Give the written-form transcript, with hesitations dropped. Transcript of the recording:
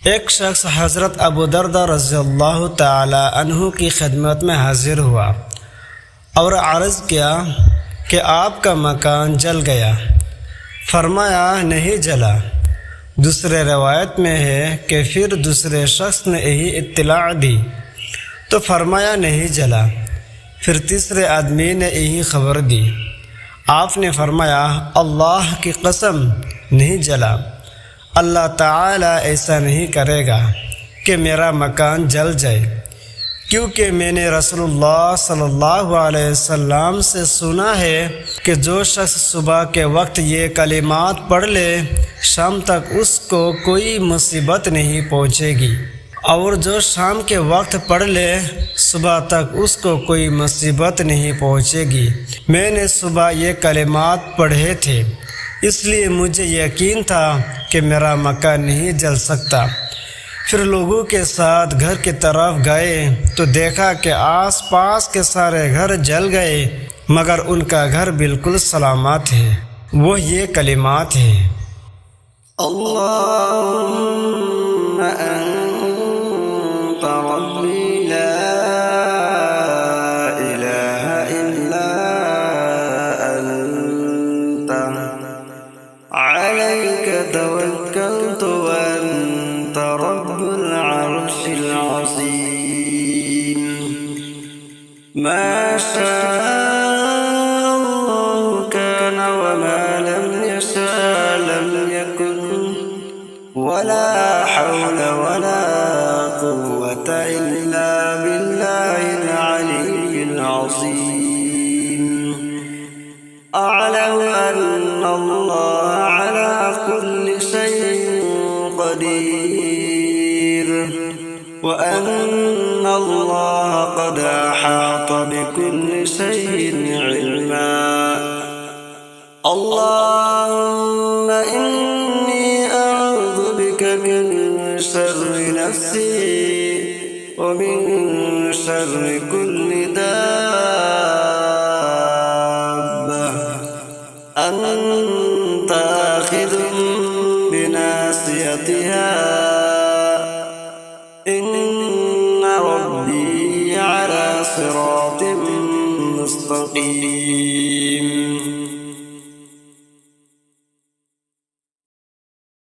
ایک شخص حضرت ابو درداء رضی اللہ تعالی عنہ کی خدمت میں حاضر ہوا اور عرض کیا کہ آپ کا مکان جل گیا۔ فرمایا نہیں جلا۔ دوسرے روایت میں ہے کہ پھر دوسرے شخص نے یہی اطلاع دی تو فرمایا نہیں جلا۔ پھر تیسرے آدمی نے یہی خبر دی۔ آپ نے فرمایا اللہ کی قسم نہیں جلا، اللہ تعالی ایسا نہیں کرے گا کہ میرا مکان جل جائے، کیونکہ میں نے رسول اللہ صلی اللہ علیہ وسلم سے سنا ہے کہ جو شخص صبح کے وقت یہ کلمات پڑھ لے شام تک اس کو کوئی مصیبت نہیں پہنچے گی، اور جو شام کے وقت پڑھ لے صبح تک اس کو کوئی مصیبت نہیں پہنچے گی۔ میں نے صبح یہ کلمات پڑھے تھے، اس لیے مجھے یقین تھا کہ میرا مکان نہیں جل سکتا۔ پھر لوگوں کے ساتھ گھر کی طرف گئے تو دیکھا کہ آس پاس کے سارے گھر جل گئے مگر ان کا گھر بالکل سلامت ہے۔ وہ یہ کلمات ہیں: اللہم انت ربی لا الہ الا انت علیک توکلت وانت رب العرش العظیم ما شاء اللہ کان وما لم یشاء لم یکن ولا حول ولا قوة إلا بالله العلي العظيم أعلم أن الله على كل شيء قدير وأن الله قد أحاط بكل شيء علما اللهم إني أعوذ بك من شر نفسي ومن شر كل دابة أنت آخذ بناصيتها إن ربي على صراط مستقيم